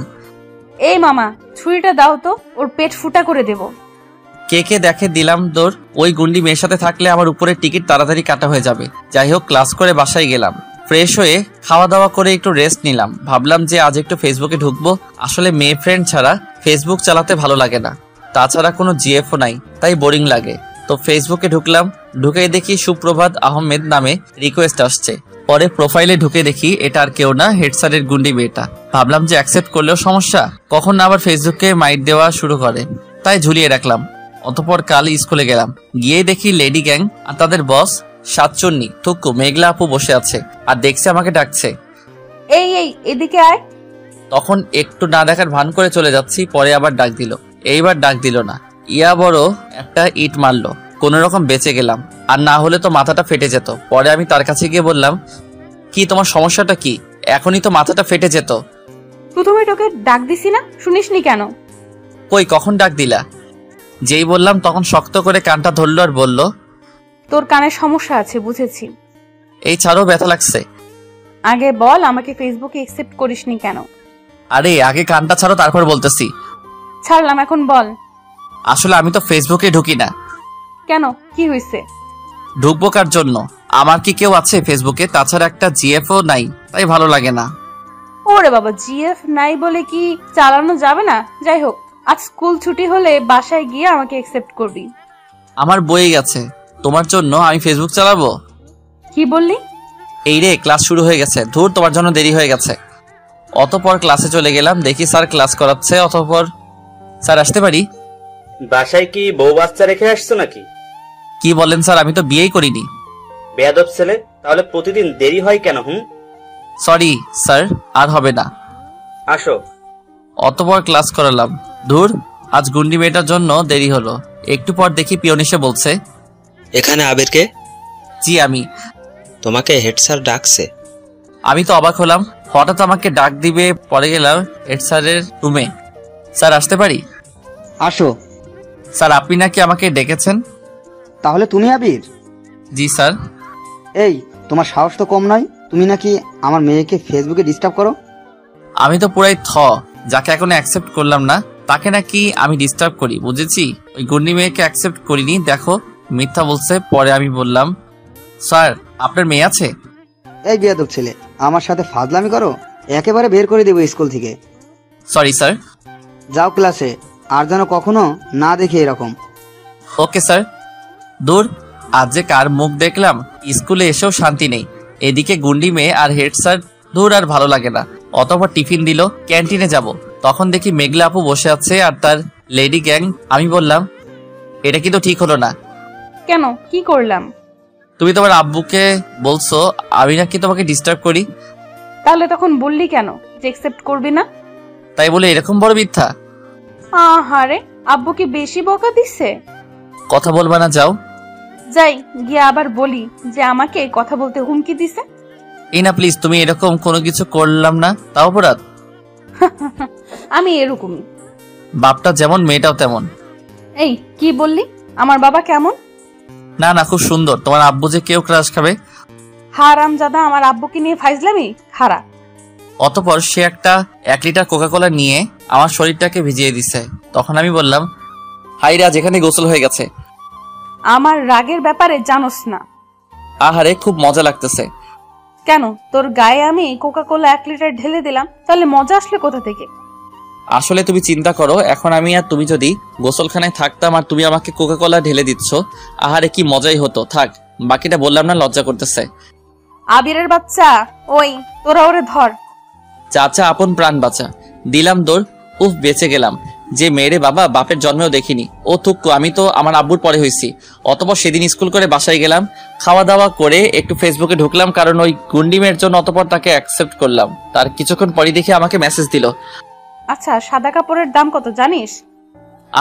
এই মামা, ছুরিটা দাও তো, ওর পেট ফুটা করে দেব। কে কে দেখে দিলাম দৌড়। ওই গুন্ডি মেয়ের সাথে থাকলে আমার উপরে টিকিট তাড়াতাড়ি কাটা হয়ে যাবে। যাই হোক, ক্লাস করে বাসায় গেলাম। ফ্রেশ হয়ে খাওয়া দাওয়া করে একটু রেস্ট নিলাম। ভাবলাম যে আজ একটু ফেসবুকে ঢুকবো। আসলে মেয়ে ফ্রেন্ড ছাড়া ফেসবুক চালাতে ভালো লাগে না, তাছাড়া কোনো জিএফও নাই, তাই বোরিং লাগে। তো ফেসবুকে ঢুকলাম, ঢুকেই দেখি সুপ্রভাত আহমেদ নামে রিকোয়েস্ট আসছে। পরে প্রোফাইলে ঢুকে দেখি এটা আর কেউ না, হেড স্যারের গুন্ডি মেয়েটা। ভাবলাম যে অ্যাকসেপ্ট করলেও সমস্যা, কখন না আবার ফেসবুকে মাইট দেওয়া শুরু করে, তাই ঝুলিয়ে রাখলাম। অতঃপর কাল স্কুলে গেলাম, গিয়ে দেখি লেডি গ্যাং আর তাদের বস সাতচন্নি থুক্কু মেঘলা আপু বসে আছে আর দেখছে আমাকে ডাকছে। এই এই এদিকে আয়। তখন একটু না দেখার ভান করে চলে যাচ্ছি, পরে আবার ডাক দিল। এইবার ডাক দিল না, ইয়া বড় একটা ইট মারলো, কোনো রকম বেঁচে গেলাম, আর না হলে তো মাথাটা ফেটে যেত। পরে আমি তার কাছে গিয়ে বললাম, কি তোমার সমস্যাটা কি? এখনই তো মাথাটা ফেটে যেত। প্রথমে তোকে ডাক দিছি না, শুনিসনি কেন? কই, কখন ডাক দিলা? যেই বললাম তখন শক্ত করে কানটা ধরলো আর বলল, তোর কানে সমস্যা আছে, বুঝেছি। এই ছাড়ো, ব্যথা লাগছে। আগে বল, আমাকে ফেসবুকে অ্যাকসেপ্ট করিসনি কেন? আরে আগে কানটা ছাড়ো, তারপর বলতেছি। ছাড়লাম, এখন বল। আসলে আমি তো ফেসবুকে ঢুকি না। কেন, কি হয়েছে? ঢুকবো কার জন্য? আমার কি কেউ আছে ফেসবুকে? তাছাড়া একটা জিএফও নাই, তাই ভালো লাগে না। ওরে বাবা, জিএফ নাই বলে কি চালানো যাবে না? যাই হোক, আজ স্কুল ছুটি হলে বাসায় গিয়ে আমাকে অ্যাকসেপ্ট করবি। আমার বয়ে গেছে, তোমার জন্য আমি ফেসবুক চালাবো? কি বললি? এই রে, ক্লাস শুরু হয়ে গেছে, ধুর তোমার জন্য দেরি হয়ে গেছে। অতঃপর ক্লাসে চলে গেলাম, দেখি স্যার ক্লাস করাচ্ছে। অতঃপর, স্যার আসতে পারি? বাসায় কি বউ বাচ্চা রেখে আসছো নাকি? কি বলেন স্যার, আমি তো বিয়েই করিনি। বেয়াদব ছেলে, তাহলে প্রতিদিন দেরি হয় কেন? সরি স্যার, আর হবে না। আসো। অতঃপর ক্লাস করালাম। ধুর, আজ গুন্ডি মেয়েটার জন্য দেরি হলো। একটু পর দেখি পিয়ন এসে বলছে, এখানে আবিরকে? জি আমি। তোমাকে হেড স্যার ডাকছে। আমি তো অবাক হলাম, হঠাৎ আমাকে ডাক দিবে। পরে গেলাম হেড স্যারের রুমে। স্যার আসতে পারি? আসো। স্যার আপনি নাকি আমাকে ডেকেছেন? তাহলে তুমি আবির? জি স্যার। এই, তোমার সাহস তো কম নয়, তুমি নাকি আমার মেয়েকে ফেসবুকে ডিস্টার্ব করো। আমি তো পুরাই যাকে এখনো অ্যাকসেপ্ট করলাম না তাকে নাকি আমি ডিস্টার্ব করি, বুঝেছি। ওই গুন্ডি মেয়েকে অ্যাকসেপ্ট করিনি, দেখো মিথ্যা বলছে। পরে আমি বললাম, স্যার আপনার মেয়ে আছে? এই বেয়াদব ছেলে, আমার সাথে ফাজলামি করো, একেবারে বের করে দেবো স্কুল থেকে। Sorry sir. যাও ক্লাসে, আর যেন কখনো না দেখি এরকম। Okay sir. দূর, আজ যে কার মুখ দেখলাম, স্কুলে এসেও শান্তি নেই। এদিকে গুন্ডি মেয়ে আর হেড স্যার, দূর আর ভালো লাগে না। অতঃপর টিফিন দিল, ক্যান্টিনে যাব, তখন দেখি মেঘলা আপু বসে আছে আর তার লেডি গ্যাং। আমি বললাম, এটা কিন্তু ঠিক হলো না। কেন, কি করলাম? তুমি তোমার আব্বুকে বলছো আমি নাকি তোমাকে ডিস্টার্ব করি। তাহলে তখন বললি কেন যে একসেপ্ট করবি না? তাই বলে এরকম বড় মিথ্যা? আহারে, আব্বু কি বেশি বকা দিচ্ছে? কথা বলবা না, যাও। যাই গিয়ে আবার বলি যে আমাকে কথা বলতে হুমকি দিছে। এই না প্লিজ, তুমি এরকম কোনো কিছু করলাম না, তাও অপরাধ। আমি এরকমই। বাপটা যেমন মেয়েটাও তেমন। এই কি বললি? আমার বাবা কেমন? না না, খুব সুন্দর। তোমার আব্বু যে কেউ ক্রাশ খাবে। হারামজাদা আমার আব্বুকে নিয়ে ফাইজলামি খারাপ। অতঃপর সে একটা 1 লিটার কোকাকোলা নিয়ে আমার শরীরটাকে ভিজিয়ে দিছে। তখন আমি বললাম, হাইরা, যেখানে গোসল হয়ে গেছে। আমার রাগের ব্যাপারে জানোস না। আহারে, খুব মজা লাগতেছে। কেন, তোর গায়ে আমি কোকা কোলা 1 লিটার ঢেলে দিলাম, তাহলে মজা আসলে কোথা থেকে? আসলে তুমি চিন্তা করো, এখন আমি আর তুমি যদি গোসলখানায় থাকতাম আর তুমি আমাকে কোকাকোলা ঢেলে দিচ্ছ, আহারে কি মজাই হতো। থাক, বাকিটা বললাম না, লজ্জা করতেছে। আবিরের বাচ্চা, ওই তোরা ওরে ধর। চাচা আপন প্রাণ বাঁচা। দিলাম দৌড়। উফ, বেঁচে গেলাম। যে মেয়েরে বাবা বাপের জন্মেও দেখিনি। ও থুক্কু, আমি তো আমার আব্বুর পরে হয়েছি। অতপর সেদিন স্কুল করে বাসায় গেলাম, খাওয়া দাওয়া করে একটু ফেসবুকে ঢুকলাম, কারণ ওই গুন্ডি মেয়ের জন্য। অতপর তাকে অ্যাকসেপ্ট করলাম। তার কিছুক্ষণ পরই দেখে আমাকে মেসেজ দিল। আচ্ছা, সাদা কাপড়ের দাম কত জানিস?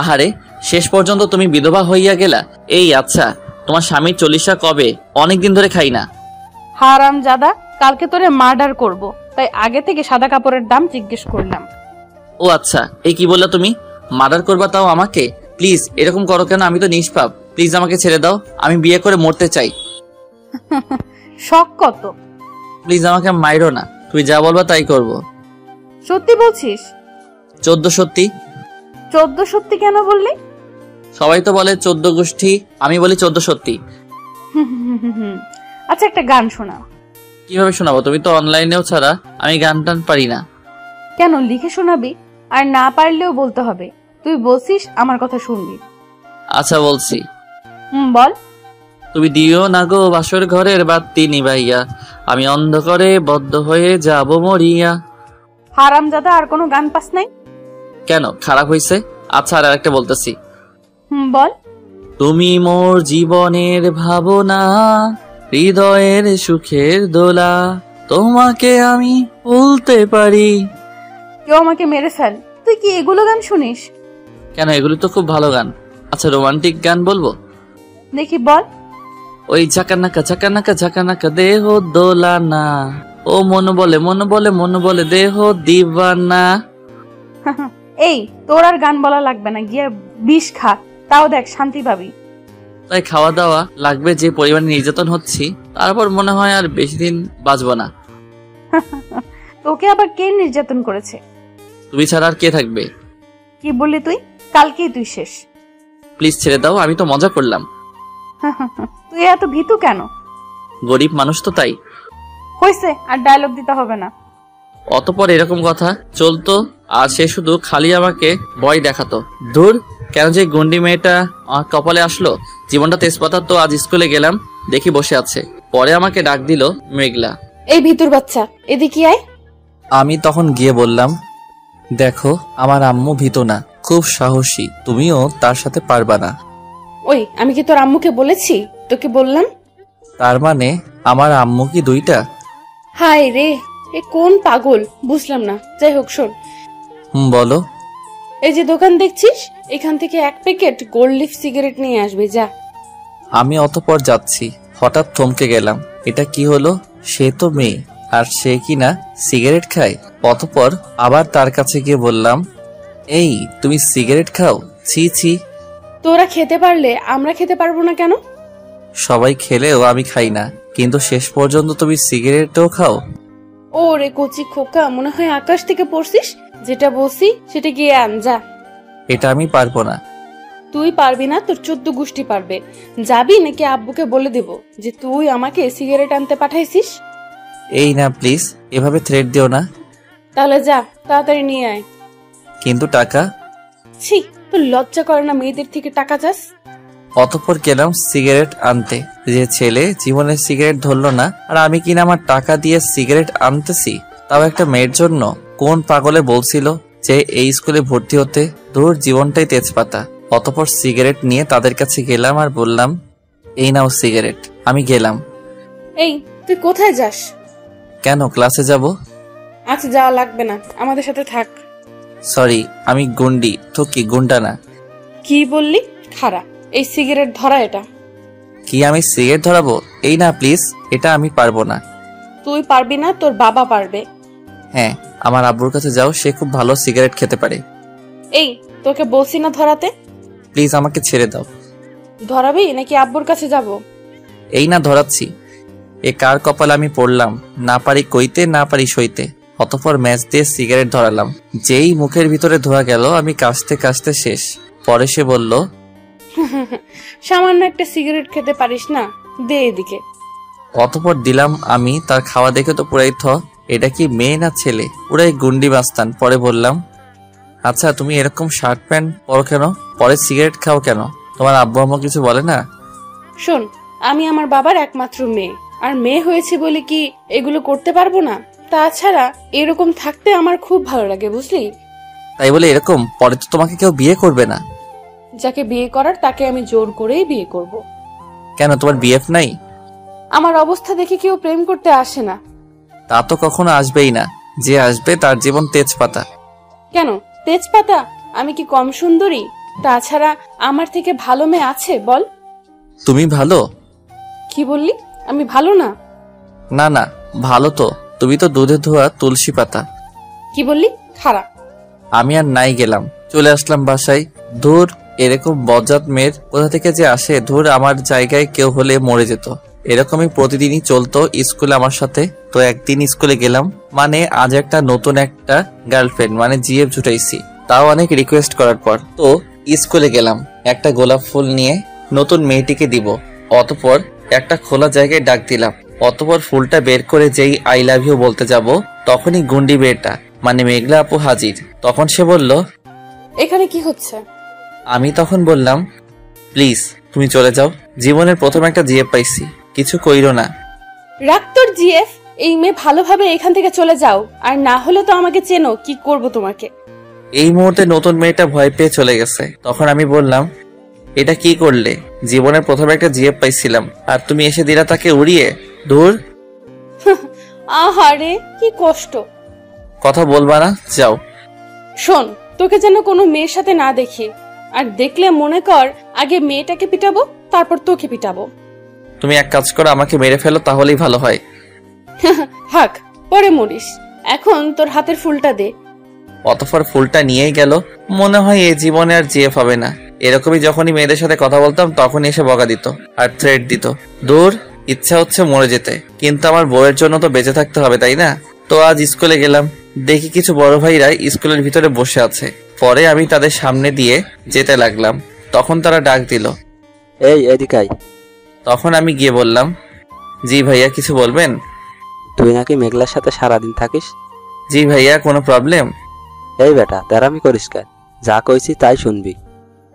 আহারে, শেষ পর্যন্ত তুমি বিধবা হইয়া গেলা। এই আচ্ছা, তোমার স্বামীর 40 কবে? অনেকদিন ধরে খাই না। হারামজাদা, কালকে তোরে মার্ডার করব, তাই আগে থেকে সাদা কাপড়ের দাম জিজ্ঞেস করলাম। ও আচ্ছা, এই কি বললা তুমি? মার্ডার করবা, তাও আমাকে? প্লিজ এরকম করো কেন? আমি তো নিষ্পাপ। প্লিজ আমাকে ছেড়ে দাও, আমি বিয়ে করে মরতে চাই। শখ কত? প্লিজ আমাকে মাইরো না, তুই যা বলবা তাই করব। সত্যি বলছিস? 14 সত্যি। 14 সত্যি কেন বললি? সবাই তো বলে 14 গোষ্ঠী, আমি বলি 14 সত্যি। আচ্ছা, একটা গান শোনা। কিভাবে শোনাবো? তুমি তো অনলাইনেও ছাড়া, আমি গান টান পারি না। কেন, লিখে শোনাবি? আর না পারলেও বলতে হবে। তুই বলছিস, আমার কথা শুনবি। আচ্ছা বলছি। বল। তুমি দিও না গো বাসর ঘরের বাতি নিভাইয়া, আমি অন্ধকারে বদ্ধ হয়ে যাব মরিয়া। হারামজাদা, আর কোনো গান পাস নাই? কেন, খারাপ হইছে? আচ্ছা, আর একটা বলতেছি। বল। তুমি মোর জীবনের ভাবনা, হৃদয়ের সুখের দোলা, তোমাকে আমি বলতে পারি। কেউ আমাকে মেরে ফেল, তুই কি এগুলো গান শুনিস? কেন, এগুলো তো খুব ভালো গান। আচ্ছা, রোমান্টিক গান বলবো? দেখি বল। ওই ঝাকানাকা ঝাকানাকা ঝাকানাকা দেহ দোলানা, ও মন বলে মন বলে মন বলে দেহ দিবানা। এই, তোর আর গান বলা লাগবে না, গিয়ে বিষ খা, তাও দেখ শান্তি পাবি। তাই খাওয়া দাওয়া লাগবে, যে পরিমাণে নির্যাতন হচ্ছি, তারপর মনে হয় আর বেশি দিন বাঁচবো না। তোকে আবার কে নির্যাতন করেছে? তুমি ছাড়া আর কে থাকবে? কি বললি তুই? কালকেই তুই শেষ। প্লিজ ছেড়ে দাও, আমি তো মজা করলাম। তুই এত ভীতু কেন? গরিব মানুষ তো, তাই। হইছে, আর ডায়লগ দিতে হবে না। অতপর এরকম কথা চলতো, আর সে শুধু খালি আমাকে ভয় দেখাতো। ধুর, কেন যে গুন্ডি মেয়েটা আমার কপালে আসলো। জীবনটা তেজপাতা। তো আজ স্কুলে গেলাম, দেখি বসে আছে। পরে আমাকে ডাক দিল মেঘলা। এই ভিতুর বাচ্চা, এদিকে আয়। আমি তখন গিয়ে বললাম, দেখো আমার আম্মু ভীত না, খুব সাহসী, তুমিও তার সাথে পারবা না। ওই, আমি কি তোর আম্মুকে বলেছি? তোকে বললাম। তার মানে আমার আম্মু কি 2টা? হায় রে, এ কোন পাগল, বুঝলাম না। যাই হোক, শোন। বলো। এই যে দোকান দেখছিস, এখান থেকে 1 প্যাকেট গোল্ড লিফ সিগারেট নিয়ে আসবে, যা। আমি অতপর যাচ্ছি, হঠাৎ থমকে গেলাম। এটা কি হলো? সে তো মেয়ে, আর সে কি না সিগারেট খায়। অতঃপর আবার তার কাছে গিয়ে বললাম, এই তুমি সিগারেট খাও? ছি ছি। তোরা খেতে পারলে আমরা খেতে পারবো না কেন? সবাই খেলেও আমি খাই না, কিন্তু শেষ পর্যন্ত তুমি সিগারেটও খাও? ও রে কচি খোকা, মনে হয় আকাশ থেকে পড়ছিস। যেটা বলছি সেটা গিয়ে আন যা। এটা আমি পারবো না। তুই পারবি না, তোর 14 গোষ্ঠী পারবে। যাবি নাকি আব্বুকে বলে দেব যে তুই আমাকে সিগারেট আনতে পাঠাইছিস? এই না প্লিজ, এভাবে থ্রেট দিও না। তাহলে যা, তাড়াতাড়ি নিয়ে আয়। কিন্তু টাকা? ছি, তোর লজ্জা করে না মেয়েদের থেকে টাকা চাস? অতঃপর গেলাম সিগারেট আনতে। যে ছেলে জীবনে সিগারেট ধরলো না, আর আমি কিনা আমার টাকা দিয়ে সিগারেট আনতেছি, তাও একটা মেয়ের জন্য। কোন পাগলে বলছিল যে এই স্কুলে ভর্তি হতে? তোর জীবনটাই তেজপাতা। অতঃপর সিগারেট নিয়ে তাদের কাছে গেলাম আর বললাম, এই নাও সিগারেট। আমি গেলাম। এই তুই কোথায় যাস? কেন, ক্লাসে যাব। আচ্ছা যাওয়া লাগবে না, আমাদের সাথে থাক। সরি, আমি গুন্ডি তো কি গুন্ডা না। কি বললি? খারা, এই সিগারেট ধরা। এটা কি আমি সিগারেট ধরাবো? এই না প্লিজ, এটা আমি পারবো না। তুই পারবি না, তোর বাবা পারবে। হ্যাঁ, আমার আব্বুর কাছে যাও, সে খুব ভালো সিগারেট খেতে পারে। এই তোকে বলছি না ধরাতে। প্লিজ আমাকে ছেড়ে দাও। ধরাবি নাকি আব্বুর কাছে যাব? এই না ধরাচ্ছি। এ কার কপালে আমি পড়লাম, না পারি কইতে না পারি সইতে। অতঃপর ম্যাচ দিয়ে সিগারেট ধরালাম। যেই মুখের ভিতরে ধোয়া গেল, আমি কাশতে কাশতে শেষ। পরে সে বলল, সামান্য একটা সিগারেট খেতে পারিস না, দে এদিকে। অতঃপর দিলাম আমি। তার খাওয়া দেখে তো পুরাই থ। এটা কি মেয়ে না ছেলে? পুরাই গুন্ডি বাস্তান। পরে বললাম, আচ্ছা তুমি এরকম শার্ট প্যান্ট পরো কেন? পরে সিগারেট খাও কেন? তোমার আব্বু আম্মু কিছু বলে না? শোন, আমি আমার বাবার একমাত্র মেয়ে, আর মেয়ে হয়েছে বলে কি এগুলো করতে পারবো না? তাছাড়া এরকম থাকতে আমার খুব ভালো লাগে, বুঝলি? তাই বলে এরকম? পরে তো তোমাকে কেউ বিয়ে করবে না। যাকে বিয়ে করার তাকে আমি জোর করেই বিয়ে করব। কেন, তোমার বিএফ নাই? আমার অবস্থা দেখে কেউ প্রেম করতে আসে না। তা তো কখনো আসবেই না। যে আসবে তার জীবন তেজপাতা। কেন তেজপাতা? আমি কি কম সুন্দরী? তাছাড়া আমার থেকে ভালো মেয়ে আছে বল? তুমি ভালো? কি বললি? আমি ভালো না? না না, ভালো তো। তুমি তো দুধে ধোয়া তুলসী পাতা। কি বললি? খারাপ। আমি আর নাই গেলাম, চলে আসলাম বাসায়। ধুর, এরকম বজ্জাত মেয়ের কোথা থেকে যে আসে। ধুর, আমার জায়গায় কেউ হলে মরে যেত। এরকমই প্রতিদিনই চলতো স্কুলে আমার সাথে। তো একদিন স্কুলে গেলাম, মানে আজ একটা নতুন একটা গার্লফ্রেন্ড মানে জিএফ জুটাইছি, তাও অনেক রিকোয়েস্ট করার পর। তো স্কুলে গেলাম, একটা গোলাপ ফুল নিয়ে নতুন মেয়েটিকে দিব। অতঃপর একটা খোলা জায়গায় ডাক দিলাম। অতঃপর ফুলটা বের করে যেই আই লাভ ইউ বলতে যাব, তখনই গুন্ডি মেয়েটা মানে মেঘলা আপু হাজির। তখন সে বলল, এখানে কি হচ্ছে? আমি তখন বললাম, প্লিজ তুমি চলে যাও, জীবনের প্রথম একটা জিএফ পাইছি, কিছু কইরো না। রাখ তোর জিএফ। এই মেয়ে ভালোভাবে এখান থেকে চলে যাও, আর না হলে তো আমাকে চেনো, কি করব তোমাকে। এই মুহূর্তে নতুন মেয়েটা ভয় পেয়ে চলে গেছে। তখন আমি বললাম, এটা কি করলে? জীবনের প্রথম একটা জিএফ পাইছিলাম, আর তুমি এসে দিলা তাকে উড়িয়ে। দূর, আহারে কি কষ্ট। কথা বলবা না, যাও। শোন, তোকে যেন কোনো মেয়ের সাথে না দেখি, আর দেখলে মনে কর আগে মেয়েটাকে পিটাবো, তারপর তোকে পিটাবো। তুমি এক কাজ করো, আমাকে মেরে ফেলো, তাহলেই ভালো হয়। হাক, পরে মরিস। এখন তোর হাতের ফুলটা দে। অতঃপর ফুলটা নিয়েই গেল। মনে হয় এই জীবনে আর জিএফ হবে না। এরকমই যখনই মেয়েদের সাথে কথা বলতাম, তখনই এসে বকা দিত আর থ্রেট দিত। দূর, ইচ্ছা হচ্ছে মরে যেতে, কিন্তু আমার বউয়ের জন্য তো বেঁচে থাকতে হবে, তাই না? তো আজ স্কুলে গেলাম, দেখি কিছু বড় ভাইরা স্কুলের ভিতরে বসে আছে। পরে আমি তাদের সামনে দিয়ে যেতে লাগলাম, তখন তারা ডাক দিল, এই এদিকাই। তখন আমি গিয়ে বললাম, জি ভাইয়া, কিছু বলবেন? তুই নাকি মেঘলার সাথে সারাদিন থাকিস? জি ভাইয়া, কোনো প্রবলেম? এই বেটা, তেরামি করিস কেন? যা কইছি তাই শুনবি।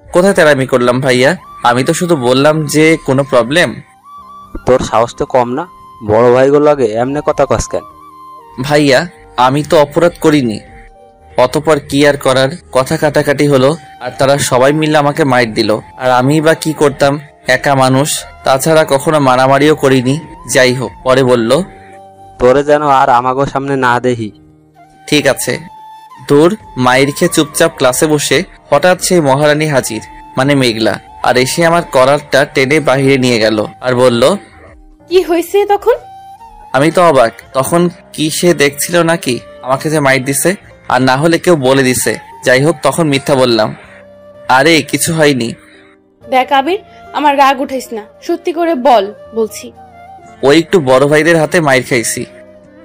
কোথায় তেরামি করলাম ভাইয়া? আমি তো শুধু বললাম যে কোনো প্রবলেম। তোর সাহস তো কম না, বড় ভাইগুলো লাগে এমনি কথা কস কেন? ভাইয়া, আমি তো অপরাধ করিনি। অতঃপর কি আর করার, কথা কাটাকাটি হলো, আর তারা সবাই মিলে আমাকে মাইর দিল। আর আমি বা কি করতাম, একা মানুষ, তাছাড়া কখনো মারামারিও করিনি। যাই হোক, পরে বলল, তোরে যেন আর আমাগো সামনে না দেখি। ঠিক আছে। দূর, মায়ের খেয়ে চুপচাপ ক্লাসে বসে হঠাৎ সেই মহারানী হাজির, মানে মেঘলা, আর এসে আমার কলারটা টেনে বাহিরে নিয়ে গেল আর বলল, কি হয়েছে তখন? আমি তো অবাক, তখন কি সে দেখছিল নাকি আমাকে যে মাইট দিছে, আর না হলে কেউ বলে দিছে। যাই হোক, তখন মিথ্যা বললাম। আরে কিছু হয়নি। দেখ আবির, আমার রাগ উঠাইস না, সত্যি করে বল বলছি। ওই একটু বড় ভাইদের হাতে মাইর খাইছি।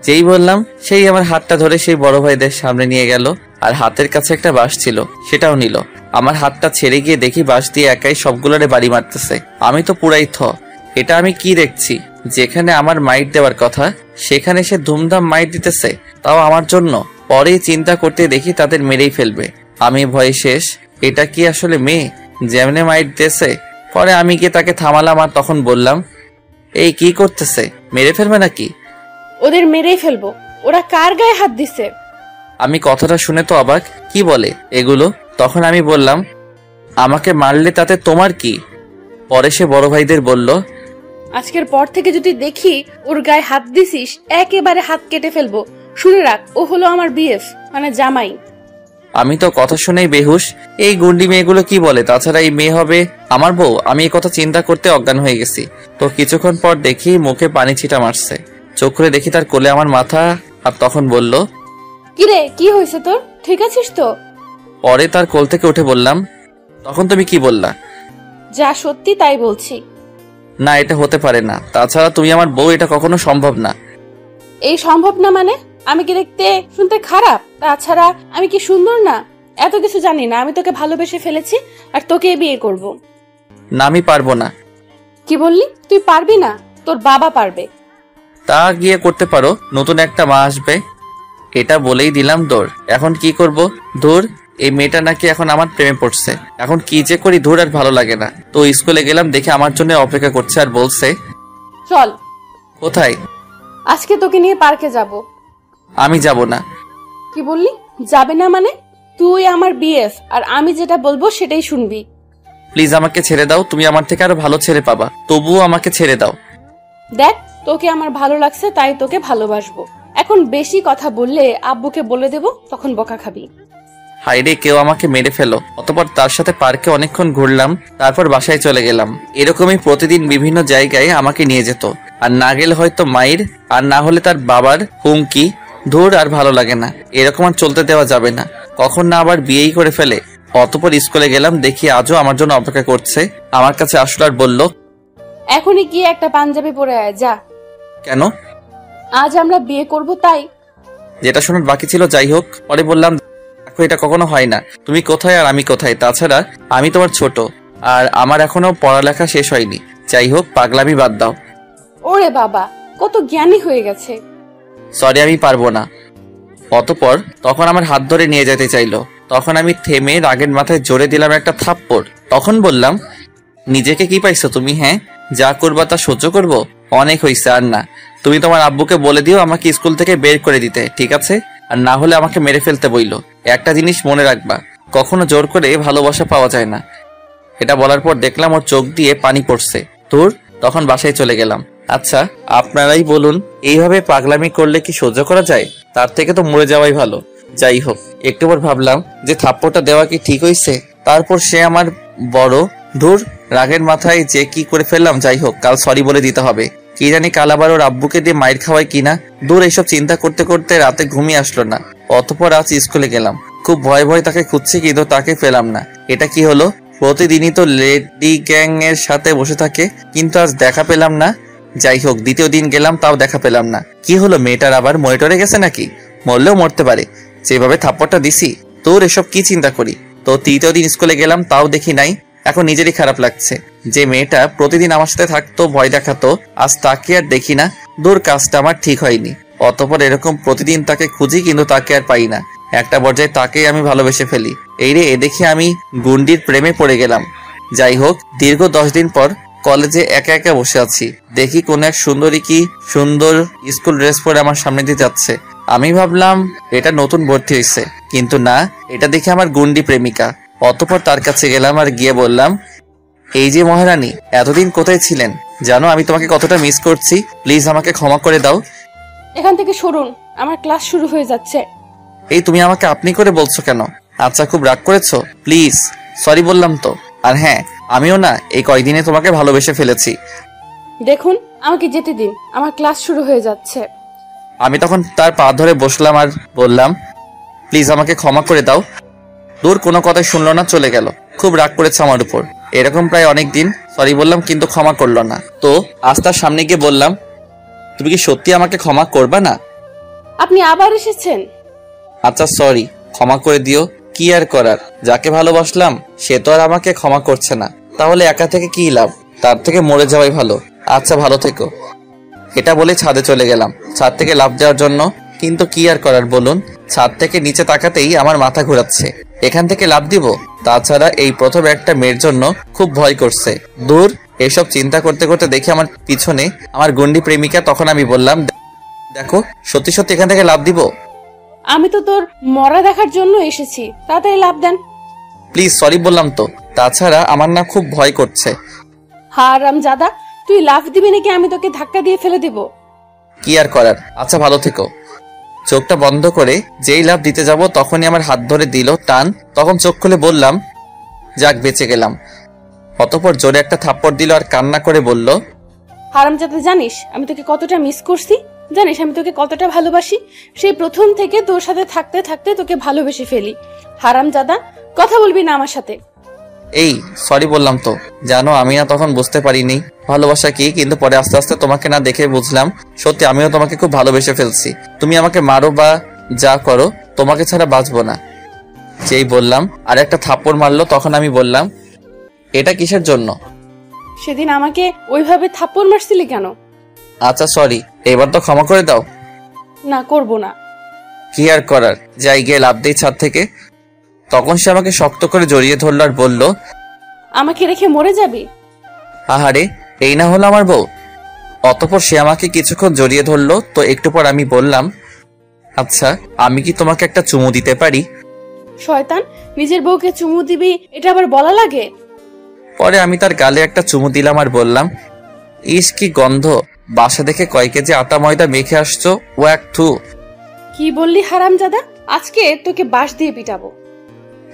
যেই বললাম সেই আমার হাতটা ধরে সেই বড় ভাইদের সামনে নিয়ে গেল, আর হাতের কাছে একটা বাঁশ ছিল সেটাও নিল। আমার হাতটা ছেড়ে গিয়ে দেখি বাঁশ দিয়ে একাই সবগুলোরে বাড়ি মারতেছে। আমি তো পুরাই এটা আমি কি দেখছি? যেখানে আমার মাইট দেওয়ার কথা সেখানে সে ধুমধাম মাইট দিতেছে, তাও আমার জন্য। পরেই চিন্তা করতে দেখি তাদের মেরেই ফেলবে। আমি ভয়ে শেষ। এটা কি আসলে মেয়ে যেমনে মাইট দিতেছে? পরে আমি গিয়ে তাকে থামালাম আর তখন বললাম, এই কি করতেছে? মেরে ফেলবে নাকি? ওদের মেরেই ফেলবো। ওরা কার গায়ে হাত দিছে? আমি কথাটা শুনে তো অবাক, কি বলে এগুলো? তখন আমি বললাম, আমাকে মারলে তাতে তোমার কি? পরে সে বড় ভাইদের বলল, আজকের পর থেকে যদি দেখি ওর গায়ে হাত দিছিস, একেবারে হাত কেটে ফেলবো। শুনে রাখ, ও হলো আমার বিএফ, মানে জামাই। আমি তো কথা শুনেই বেহুশ। এই গুন্ডি মেয়েগুলো কি বলে? তাছাড়া এই মেয়ে হবে আমার বউ? আমি এই কথা চিন্তা করতে অজ্ঞান হয়ে গেছি। তো কিছুক্ষণ পর দেখি মুখে পানি ছিটা মারছে। চোখ করে দেখি তার কোলে আমার মাথা, আর তখন বলল, কিরে, কি হয়েছে তোর? ঠিক আছিস তো? পরে তার কোল থেকে উঠে বললাম, তখন তুমি কি বললা? যা সত্যি তাই বলছি। না, এটা হতে পারে না। তাছাড়া তুমি আমার বউ, এটা কখনো সম্ভব না। এই সম্ভব না মানে? আমি কি দেখতে শুনতে খারাপ? তাছাড়া আমি কি সুন্দর না? এত কিছু জানি না। আমি তোকে ভালোবেসে ফেলেছি আর তোকে বিয়ে করব। না, আমি পারবো না। কি বললি? তুই পারবি না? তোর বাবা পারবে। তা গিয়ে করতে পারো, নতুন একটা মা আসবে। এটা বলেই দিলাম দৌড়। এখন কি করব? দূর, এই মেয়েটা নাকি এখন আমার প্রেমে পড়ছে। এখন কি যে করি, দূর আর ভালো লাগে না। তো স্কুলে গেলাম, দেখে আমার জন্য অপেক্ষা করছে আর বলছে, চল। কোথায়? আজকে তোকে নিয়ে পার্কে যাব। আমি যাব না। কি বললি? যাবে না মানে? তুই আমার বিএফ, আর আমি যেটা বলবো সেটাই শুনবি। প্লিজ আমাকে ছেড়ে দাও। তুমি আমার থেকে আরো ভালো ছেলে পাবা, তবুও আমাকে ছেড়ে দাও। দেখ, তোকে আমার ভালো লাগছে তাই তোকে ভালোবাসবো। এখন বেশি কথা বললে আব্বুকে বলে দেব, তখন বকা খাবি। হাইরে, কেউ আমাকে মেরে ফেলো। অতঃপর তার সাথে পার্কে অনেকক্ষণ ঘুরলাম, তারপর বাসায় চলে গেলাম। এরকমই প্রতিদিন বিভিন্ন জায়গায় আমাকে নিয়ে যেত, আর না গেলে হয়তো মায়ের, আর না হলে তার বাবার হুমকি। ধুর, আর ভালো লাগে না। এরকম আর চলতে দেওয়া যাবে না। কখন না আবার বিয়েই করে ফেলে। অতঃপর স্কুলে গেলাম, দেখি আজও আমার জন্য অপেক্ষা করছে। আমার কাছে আসলো আর বলল, এখনই গিয়ে একটা পাঞ্জাবি পরে আয়, যা। কেন? আজ আমরা বিয়ে করব তাই। যেটা শোনার বাকি ছিল। যাই হোক, পরে বললাম, দেখো এটা কখনো হয় না। তুমি কোথায় আর আমি কোথায়? তাছাড়া আমি তোমার ছোট, আর আমার এখনো পড়ালেখা শেষ হয়নি। যাই হোক, পাগলামি বাদ দাও। ওরে বাবা, কত জ্ঞানী হয়ে গেছে। সরি, আমি পারবো না। অতঃপর তখন আমার হাত ধরে নিয়ে যেতে চাইলো। তখন আমি থেমে রাগের মাথায় জোরে দিলাম একটা থাপ্পড়। তখন বললাম, নিজেকে কি পাইছো তুমি? হ্যাঁ, যা করবা তা সহ্য করবো? অনেক হইছে, আর না। তুমি তোমার আব্বুকে বলে দিও আমাকে স্কুল থেকে বের করে দিতে, ঠিক আছে? আর না হলে আমাকে মেরে ফেলতে বইলো। একটা জিনিস মনে রাখবা, কখনো জোর করে ভালোবাসা পাওয়া যায় না। এটা বলার পর দেখলাম ওর চোখ দিয়ে পানি পড়ছে। ধুর, তখন বাসায় চলে গেলাম। আচ্ছা, আপনারাই বলুন, এইভাবে পাগলামি করলে কি সহ্য করা যায়? তার থেকে তো মরে যাওয়াই ভালো। যাই হোক, একটু পর ভাবলাম যে থাপ্পড়টা দেওয়া কি ঠিক হইছে? তারপর সে আমার বড়। ধুর, রাগের মাথায় যে কি করে ফেললাম। যাই হোক, কাল সরি বলে দিতে হবে। কি জানি কাল আবার ওর আব্বুকে দিয়ে মাইর খাওয়ায় কিনা। দূর, এইসব চিন্তা করতে করতে রাতে ঘুমিয়ে আসলো না। অতঃপর আজ স্কুলে গেলাম, খুব ভয় ভয় তাকে খুঁজছি, কিন্তু তাকে পেলাম না। এটা কি হলো? প্রতিদিনই তো লেডি গ্যাং এর সাথে বসে থাকে, কিন্তু আজ দেখা পেলাম না। যাই হোক, দ্বিতীয় দিন গেলাম, তাও দেখা পেলাম না। কি হলো, মেয়েটার আবার মনিটরে গেছে নাকি? মরলেও মরতে পারে, যেভাবে থাপ্পড়টা দিছি। তোর এসব কি চিন্তা করি। তো তৃতীয় দিন স্কুলে গেলাম, তাও দেখি নাই। এখন নিজেরই খারাপ লাগছে। যে মেয়েটা প্রতিদিন আমার সাথে থাকতো, ভয় দেখাতো, আজ তাকে আর দেখি না। দূর, কাজটা আমার ঠিক হয়নি। অতঃপর এরকম প্রতিদিন তাকে খুঁজি, কিন্তু তাকে আর পাই না। একটা পর্যায়ে তাকেই আমি ভালোবেসে ফেলি। এই রে, এ দেখি আমি গুন্ডির প্রেমে পড়ে গেলাম। যাই হোক, দীর্ঘ 10 দিন পর কলেজে একা একা বসে আছি। দেখি কোন এক সুন্দরী কি সুন্দর স্কুল ড্রেস পরে আমার সামনে দিয়ে যাচ্ছে। আমি ভাবলাম এটা নতুন ভর্তি হয়েছে, কিন্তু না, এটা দেখে আমার গুন্ডি প্রেমিকা। অতঃপর তার কাছে গেলাম আর গিয়ে বললাম, এই যে মহারানী, এতদিন কোথায় ছিলেন? জানো আমি তোমাকে কতটা মিস করছি। প্লিজ আমাকে ক্ষমা করে দাও। এখান থেকে সরুন, আমার ক্লাস শুরু হয়ে যাচ্ছে। এই তুমি আমাকে আপনি করে বলছো কেন? আচ্ছা, খুব রাগ করেছো? প্লিজ, সরি বললাম তো। আর হ্যাঁ, আমিও না এই কয়দিনে তোমাকে ভালোবেসে ফেলেছি। দেখুন আমাকে যেতে দিন, আমার ক্লাস শুরু হয়ে যাচ্ছে। আমি তখন তার পা ধরে বসলাম আর বললাম, প্লিজ আমাকে ক্ষমা করে দাও। দূর কোনো কথাই শুনলো না, চলে গেল। খুব রাগ করেছে আমার উপর। এরকম প্রায় অনেক দিন সরি বললাম কিন্তু ক্ষমা করলো না। তো আজ তার সামনে গিয়ে বললাম, তুমি কি সত্যি আমাকে ক্ষমা করবা না? আপনি আবার এসেছেন? আচ্ছা সরি, ক্ষমা করে দিও। কি আর করার, যাকে ভালোবাসলাম সে তো আর আমাকে ক্ষমা করছে না, তাহলে একা থেকে কি লাভ? তার থেকে মরে যাওয়াই ভালো। আচ্ছা ভালো থেকো। এটা বলে ছাদে চলে গেলাম ছাদ থেকে লাফ দেওয়ার জন্য, কিন্তু কি আর করার বলুন, ছাদ থেকে নিচে তাকাতেই আমার মাথা ঘোরাচ্ছে। এখান থেকে লাফ দিব? তাছাড়া এই প্রথম একটা মেয়ের জন্য খুব ভয় করছে। দূর, এসব চিন্তা করতে করতে দেখি আমার পিছনে আমার গুন্ডি প্রেমিকা। তখন আমি বললাম, দেখো সত্যি সত্যি এখান থেকে লাফ দিব? আমি তো তোর মরা দেখার জন্য এসেছি, তাড়াতাড়ি লাফ দেন। প্লিজ সরি বললাম তো, তাছাড়া আমার না খুব ভয় করছে। হারামজাদা, তুই লাফ দিবি নাকি আমি তোকে ধাক্কা দিয়ে ফেলে দিব? কি আর করার, আচ্ছা ভালো থেকো। চোখটা বন্ধ করে যেই লাফ দিতে যাব তখনই আমার হাত ধরে দিল টান। তখন চোখ খুলে বললাম, যাক বেঁচে গেলাম। অতঃপর জোরে একটা থাপ্পড় দিল আর কান্না করে বলল, হারামজাদা, জানিস আমি তোকে কতটা মিস করছি? জানিস আমি তোকে কতটা ভালোবাসি? সেই প্রথম থেকে তোর সাথে থাকতে থাকতে তোকে ভালোবেসে ফেলি। হারামজাদা, কথা বলবি না আমার সাথে? এই সরি বললাম তো। জানো আমি না তখন বুঝতে পারিনি ভালোবাসা কি, কিন্তু পরে আস্তে আস্তে তোমাকে না দেখে বুঝলাম সত্যি আমিও তোমাকে খুব ভালোবেসে ফেলছি। তুমি আমাকে মারো বা যা করো, তোমাকে ছাড়া বাঁচবো না। যেই বললাম আর একটা থাপ্পড় মারলো। তখন আমি বললাম, এটা কিসের জন্য? সেদিন আমাকে ওইভাবে থাপ্পড় মারছিলি কেন? আচ্ছা সরি, এবার তো ক্ষমা করে দাও। না, করব না। কি আর করার, যাই গিয়ে লাফ দেই ছাদ থেকে। তখন সে আমাকে শক্ত করে জড়িয়ে ধরলো আর বলল, আমাকে রেখে মরে যাবি? আহারে, এই না হলো আমার বউ। অতঃপর সে আমাকে কিছুক্ষণ জড়িয়ে ধরলো। তো একটু পর আমি বললাম, আচ্ছা আমি কি তোমাকে একটা চুমু দিতে পারি? শয়তান, নিজের বউকে চুমু দিবি এটা আবার বলা লাগে? পরে আমি তার গালে একটা চুমু দিলাম আর বললাম, ইস কি গন্ধ, বাসা দেখে কয় কেজি আটা ময়দা মেখে আসছো, ও এক থু। কি বললি হারামজাদা? আজকে তোকে বাঁশ দিয়ে পিটাবো।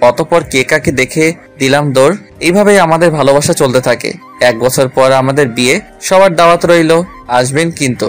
অতঃপর কে কাকে দেখে দিলাম দৌড়। এইভাবেই আমাদের ভালোবাসা চলতে থাকে। 1 বছর পর আমাদের বিয়ে। সবার দাওয়াত রইল, আসবেন কিন্তু।